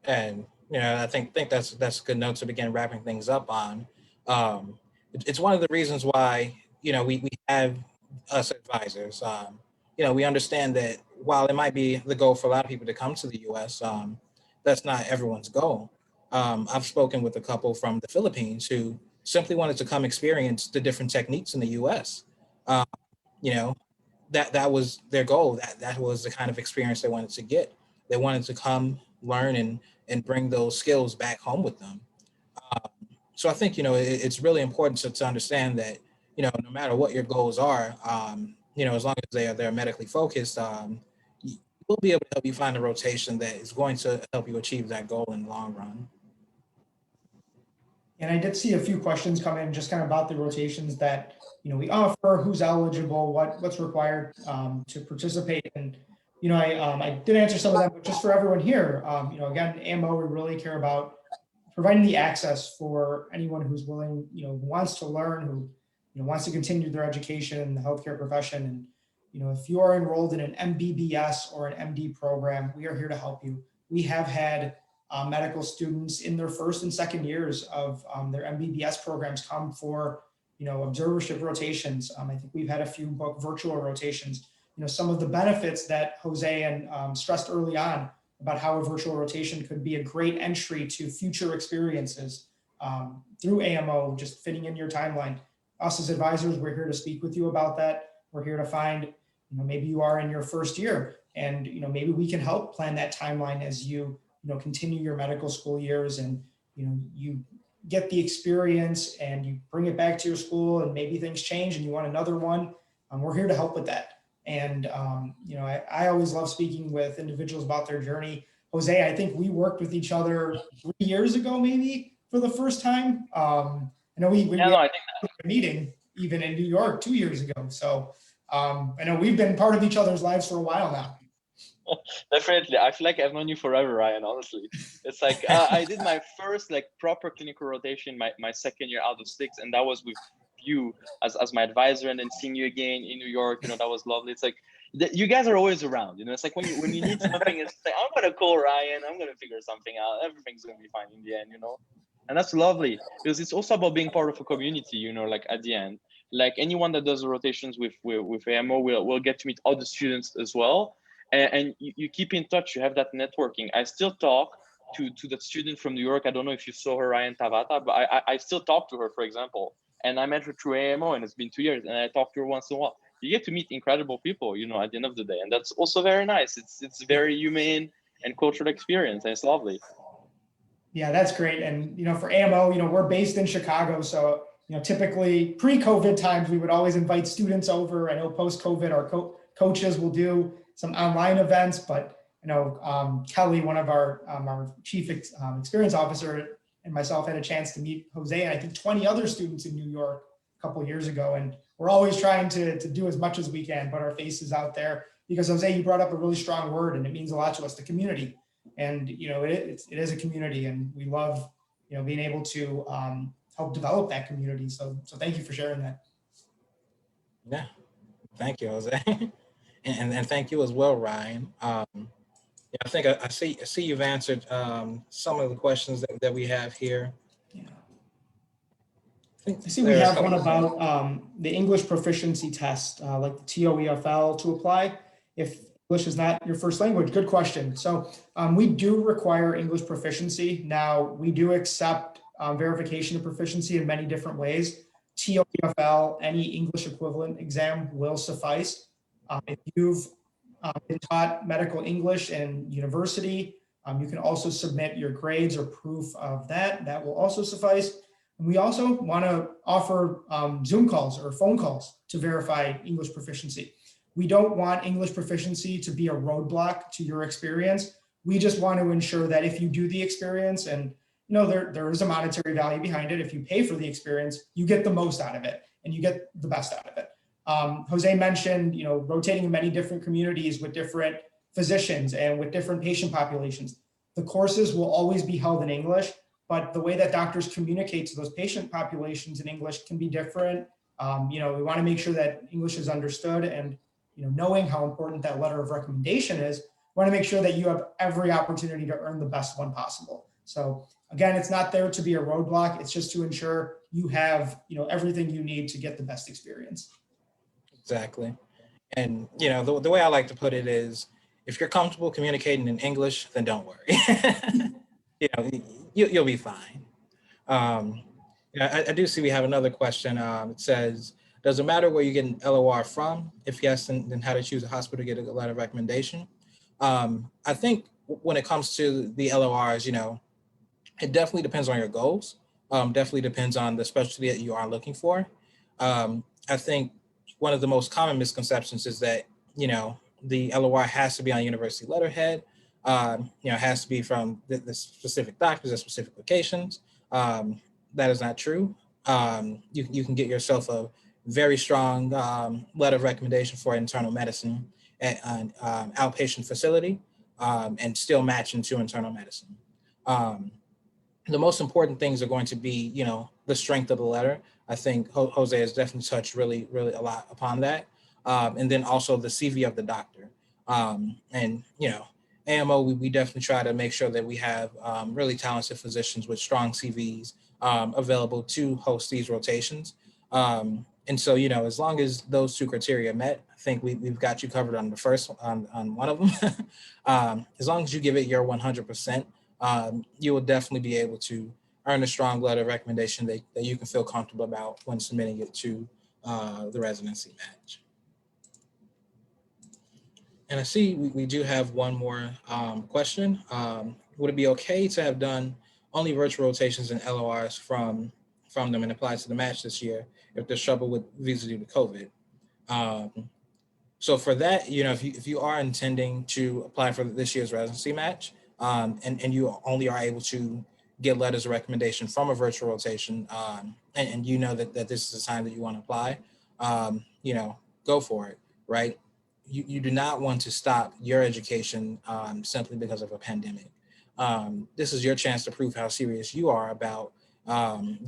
And I think that's a good note to begin wrapping things up on. It's one of the reasons why we have us advisors. We understand that while it might be the goal for a lot of people to come to the U.S., that's not everyone's goal. I've spoken with a couple from the Philippines who simply wanted to come experience the different techniques in the U.S. Um, you know, that was their goal. That was the kind of experience they wanted to get. They wanted to come learn and bring those skills back home with them. Um, so I think it's really important to understand that no matter what your goals are, as long as they're medically focused, we'll be able to help you find a rotation that is going to help you achieve that goal in the long run. And I did see a few questions come in just kind of about the rotations that we offer, who's eligible, what's required to participate. And I did answer some of them, but just for everyone here, again, AMO, we really care about providing the access for anyone who's willing, who wants to learn, who wants to continue their education in the healthcare profession. And if you are enrolled in an MBBS or an MD program, we are here to help you. We have had medical students in their first and second years of their MBBS programs come for observership rotations. I think we've had a few book virtual rotations. Some of the benefits that Jose and stressed early on about how a virtual rotation could be a great entry to future experiences through AMO, just fitting in your timeline. Us as advisors, we're here to speak with you about that. We're here to find, maybe you are in your first year and, maybe we can help plan that timeline as you, continue your medical school years and, you get the experience and you bring it back to your school and maybe things change and you want another one. We're here to help with that. And, I always love speaking with individuals about their journey. Jose, I think we worked with each other 3 years ago, maybe for the first time. I know we had a meeting even in New York 2 years ago. So I know we've been part of each other's lives for a while now. Definitely. I feel like I've known you forever, Ryan, honestly. It's like I did my first proper clinical rotation my second year out of 6, and that was with you as my advisor, and then seeing you again in New York, that was lovely. It's like you guys are always around, it's like when you need something, it's like, I'm gonna call Ryan, I'm gonna figure something out, everything's gonna be fine in the end, and that's lovely because it's also about being part of a community, like at the end, like anyone that does the rotations with AMO will get to meet other students as well. And you keep in touch, you have that networking. I still talk to that student from New York. I don't know if you saw her, Ryan Tavata, but I still talk to her, for example. And I met her through AMO, and it's been 2 years, and I talk to her once in a while. You get to meet incredible people, at the end of the day. And that's also very nice. It's very humane and cultural experience, and it's lovely. Yeah, that's great. And, for AMO, we're based in Chicago. So, typically pre-COVID times, we would always invite students over. I know post-COVID, our coaches will do some online events, but Kelly, one of our chief experience officer, and myself had a chance to meet Jose and I think 20 other students in New York a couple of years ago. And we're always trying to do as much as we can, put our faces out there, because Jose, you brought up a really strong word and it means a lot to us, the community. And, it is a community, and we love, being able to help develop that community. So thank you for sharing that. Yeah, thank you, Jose. And thank you as well, Ryan. I think I see you've answered some of the questions that we have here. Yeah. I see we have one about the English proficiency test, like the TOEFL to apply if English is not your first language. Good question. So we do require English proficiency. Now, we do accept verification of proficiency in many different ways. TOEFL, any English equivalent exam will suffice. If you've been taught medical English in university, you can also submit your grades or proof of that. That will also suffice. And we also want to offer Zoom calls or phone calls to verify English proficiency. We don't want English proficiency to be a roadblock to your experience. We just want to ensure that if you do the experience, and there is a monetary value behind it, if you pay for the experience, you get the most out of it and you get the best out of it. Jose mentioned, rotating in many different communities with different physicians and with different patient populations. The courses will always be held in English, but the way that doctors communicate to those patient populations in English can be different. We want to make sure that English is understood, and knowing how important that letter of recommendation is, we want to make sure that you have every opportunity to earn the best one possible. So again, it's not there to be a roadblock. It's just to ensure you have everything you need to get the best experience. Exactly. And the way I like to put it is, if you're comfortable communicating in English, then don't worry. You'll be fine. I do see we have another question. It says, does it matter where you get an LOR from? If yes, then how to choose a hospital to get a letter of recommendation? I think when it comes to the LORs, it definitely depends on your goals. Definitely depends on the specialty that you are looking for. I think one of the most common misconceptions is that, the LOR has to be on university letterhead. It has to be from the specific doctors at specific locations. That is not true. You can get yourself a very strong letter of recommendation for internal medicine at an outpatient facility and still match into internal medicine. The most important things are going to be, the strength of the letter. I think Jose has definitely touched really, really a lot upon that. And then also the CV of the doctor. And, AMO, we definitely try to make sure that we have really talented physicians with strong CVs available to host these rotations. And so, as long as those two criteria are met, I think we've got you covered on the first, on one of them. As long as you give it your 100%, you will definitely be able to earn a strong letter of recommendation that you can feel comfortable about when submitting it to the residency match. And I see we do have one more question. Would it be okay to have done only virtual rotations and LORs from them and apply to the match this year if there's trouble with visa due to COVID? So for that, if you are intending to apply for this year's residency match, and you only are able to get letters of recommendation from a virtual rotation, and you know that this is the time that you want to apply, go for it, right? You do not want to stop your education simply because of a pandemic. This is your chance to prove how serious you are about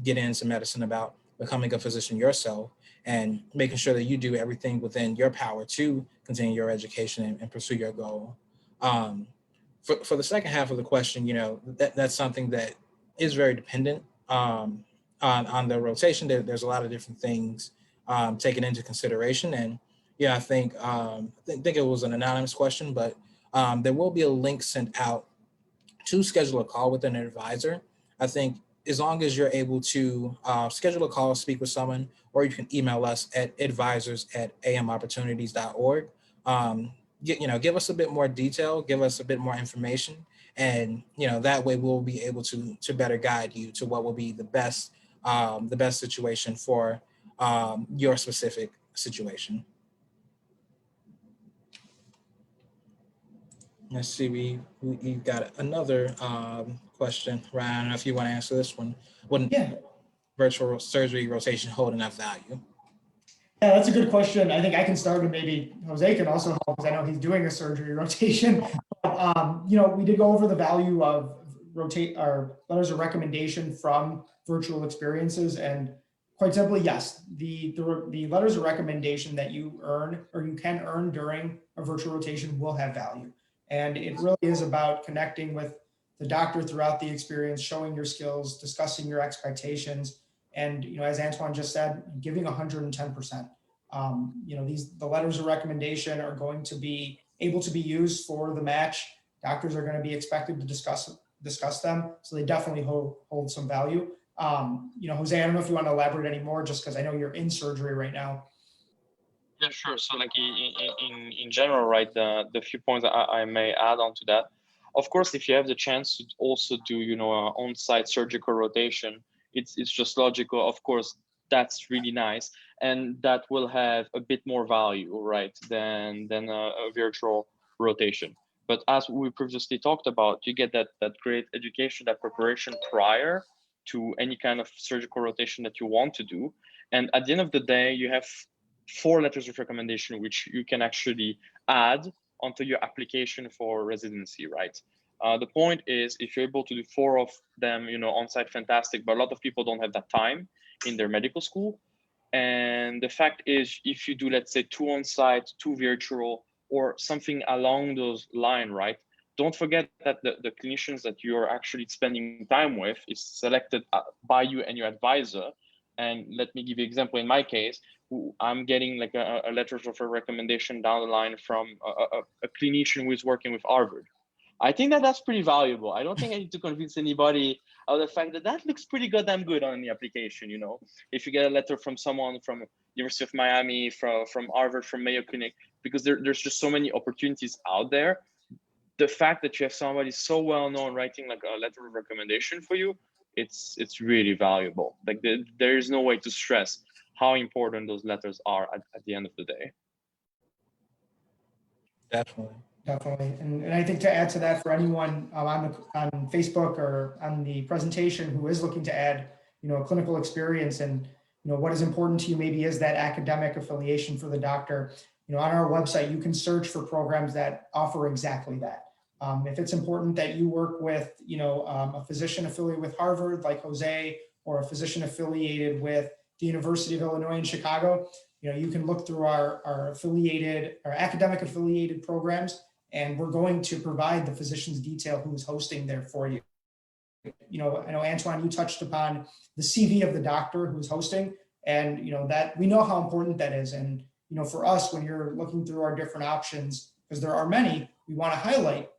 getting into medicine, about becoming a physician yourself, and making sure that you do everything within your power to continue your education and pursue your goal. For the second half of the question, that's something that is very dependent on the rotation. There's a lot of different things taken into consideration. And yeah, I think it was an anonymous question, but there will be a link sent out to schedule a call with an advisor. I think as long as you're able to schedule a call, speak with someone, or you can email us at advisors@amopportunities.org. Give us a bit more detail, give us a bit more information, and that way we'll be able to better guide you to what will be the best situation for your specific situation. Let's see, we've got another question. Ryan, I don't know if you want to answer this one. Wouldn't virtual surgery rotation hold enough value? Yeah, that's a good question. I think I can start, and maybe Jose can also help because I know he's doing a surgery rotation. We did go over the value of rotate our letters of recommendation from virtual experiences, and quite simply, yes, the letters of recommendation that you earn or you can earn during a virtual rotation will have value. And it really is about connecting with the doctor throughout the experience, showing your skills, discussing your expectations, and as Antoine just said, giving 110%. The letters of recommendation are going to be able to be used for the match. Doctors are going to be expected to discuss them, so they definitely hold some value. Jose, I don't know if you want to elaborate any more, just because I know you're in surgery right now. Yeah, sure. So like in general, right, the few points I may add on to that. Of course, if you have the chance to also do, an on-site surgical rotation, it's just logical. Of course, that's really nice, and that will have a bit more value, right, than a virtual rotation. But as we previously talked about, you get that great education, that preparation prior to any kind of surgical rotation that you want to do, and at the end of the day, you have 4 letters of recommendation, which you can actually add onto your application for residency, right? The point is, if you're able to do 4 of them, on-site, fantastic, but a lot of people don't have that time in their medical school. And the fact is, if you do, let's say, 2 on-site, 2 virtual, or something along those lines, right? Don't forget that the clinicians that you're actually spending time with is selected by you and your advisor. And let me give you an example. In my case, I'm getting like a letter of a recommendation down the line from a clinician who is working with Harvard. I think that that's pretty valuable. I don't think I need to convince anybody of the fact that that looks pretty goddamn good on the application. If you get a letter from someone from University of Miami, from Harvard, from Mayo Clinic, because there's just so many opportunities out there. The fact that you have somebody so well known writing like a letter of recommendation for you, it's really valuable. Like there is no way to stress how important those letters are at the end of the day. Definitely. Definitely. And I think to add to that, for anyone on Facebook or on the presentation who is looking to add, a clinical experience, and, what is important to you maybe is that academic affiliation for the doctor. On our website, you can search for programs that offer exactly that. If it's important that you work with, a physician affiliated with Harvard like Jose, or a physician affiliated with the University of Illinois in Chicago, you can look through our academic affiliated programs, and we're going to provide the physician's detail who is hosting there for you. I know, Antoine, you touched upon the CV of the doctor who's hosting, and that we know how important that is. And for us, when you're looking through our different options, because there are many, we want to highlight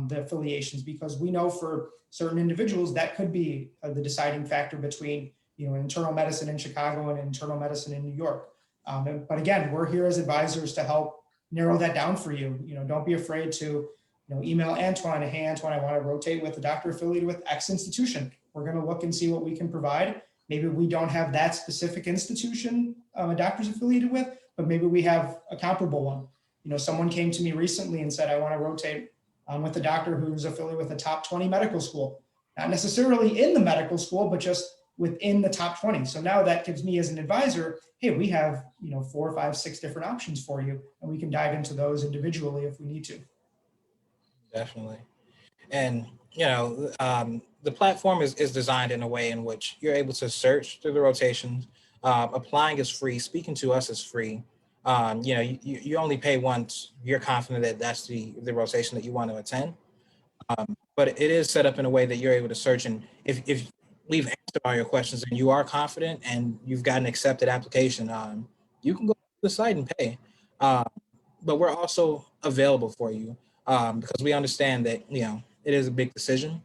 the affiliations, because we know for certain individuals that could be the deciding factor between internal medicine in Chicago and internal medicine in New York. But again, we're here as advisors to help narrow that down for you. Don't be afraid to email Antoine. Hey, Antoine, I want to rotate with a doctor affiliated with X institution. We're going to look and see what we can provide. Maybe we don't have that specific institution a doctor's affiliated with, but maybe we have a comparable one. Someone came to me recently and said, I want to rotate with a doctor who's affiliated with a top 20 medical school, not necessarily in the medical school, but just within the top 20. So now that gives me as an advisor, hey, we have 4, 5, 6 different options for you, and we can dive into those individually if we need to. Definitely. And the platform is designed in a way in which you're able to search through the rotations. Applying is free. Speaking to us is free. You only pay once you're confident that that's the rotation that you want to attend. But it is set up in a way that you're able to search, and if we've answered all your questions and you are confident and you've got an accepted application, you can go to the site and pay. But we're also available for you because we understand that it is a big decision.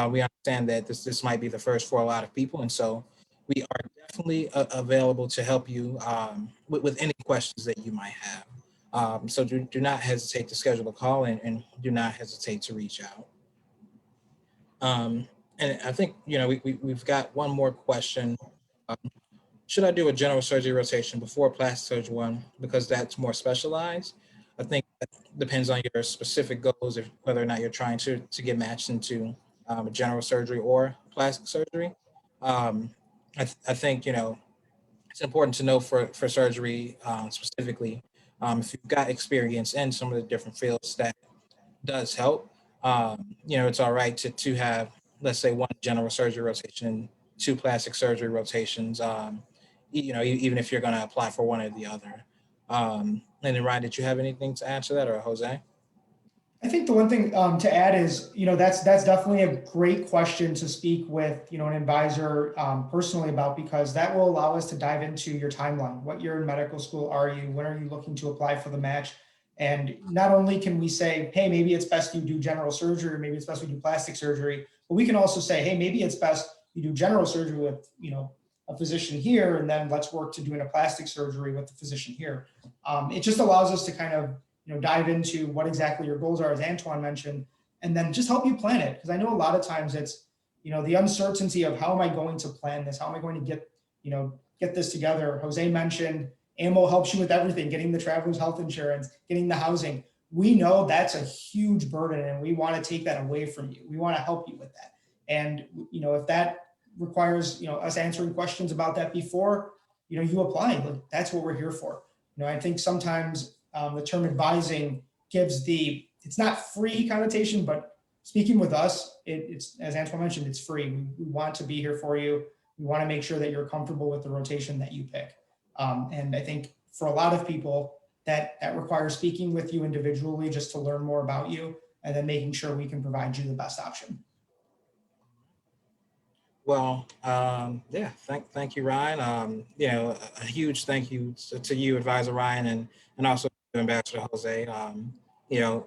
We understand that this might be the first for a lot of people, and so we are definitely available to help you with any questions that you might have. So do not hesitate to schedule a call, and do not hesitate to reach out. And I think we've got one more question. Should I do a general surgery rotation before plastic surgery one, because that's more specialized? I think that depends on your specific goals, if whether or not you're trying to get matched into a general surgery or plastic surgery. I think it's important to know for surgery specifically, if you've got experience in some of the different fields, that does help. It's all right to have, let's say, 1 general surgery rotation, 2 plastic surgery rotations, even if you're going to apply for one or the other. And then, Ryan, did you have anything to add to that, or Jose? I think the one thing to add is, that's definitely a great question to speak with, an advisor personally about, because that will allow us to dive into your timeline. What year in medical school are you? When are you looking to apply for the match? And not only can we say, hey, maybe it's best you do general surgery, or maybe it's best we do plastic surgery, but we can also say, hey, maybe it's best you do general surgery with, a physician here, and then let's work to doing a plastic surgery with the physician here. It just allows us to kind of dive into what exactly your goals are, as Antoine mentioned, and then just help you plan it. Because I know a lot of times it's, the uncertainty of how am I going to plan this? How am I going to get this together? Jose mentioned AMO helps you with everything, getting the traveler's health insurance, getting the housing. We know that's a huge burden, and we want to take that away from you. We want to help you with that. And, if that requires, us answering questions about that before, you apply, that's what we're here for. I think sometimes the term advising gives it's not free connotation, but speaking with us, it's, as Antoine mentioned, it's free. We want to be here for you. We want to make sure that you're comfortable with the rotation that you pick. And I think for a lot of people, that requires speaking with you individually just to learn more about you, and then making sure we can provide you the best option. Well, yeah, thank you, Ryan. A huge thank you to you, Advisor Ryan, and also to Ambassador Jose.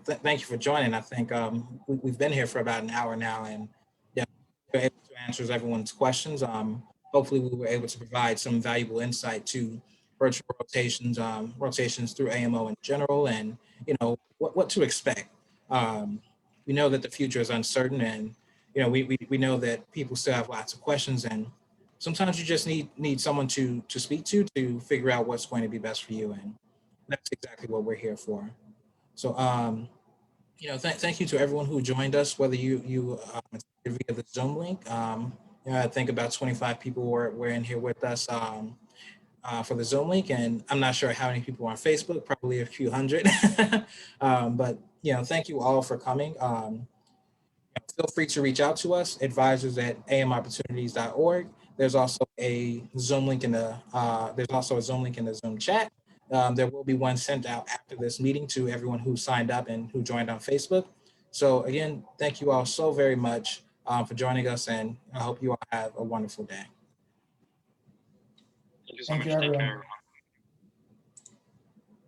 Thank you for joining. I think we've been here for about an hour now, and yeah, we're able to answer everyone's questions. Hopefully, we were able to provide some valuable insight to virtual rotations through AMO in general, and what to expect. We know that the future is uncertain, and we know that people still have lots of questions, and sometimes you just need someone to speak to figure out what's going to be best for you, and that's exactly what we're here for. So, thank you to everyone who joined us, whether you attended via the Zoom link. I think about 25 people were in here with us for the Zoom link, and I'm not sure how many people are on Facebook, probably a few hundred. But thank you all for coming. Feel free to reach out to us, advisors@amopportunities.org. There's also a Zoom link in the Zoom chat. There will be one sent out after this meeting to everyone who signed up and who joined on Facebook. So again, thank you all so very much for joining us, and I hope you all have a wonderful day. Thank you so Thank much. you, Take care, everyone. everyone.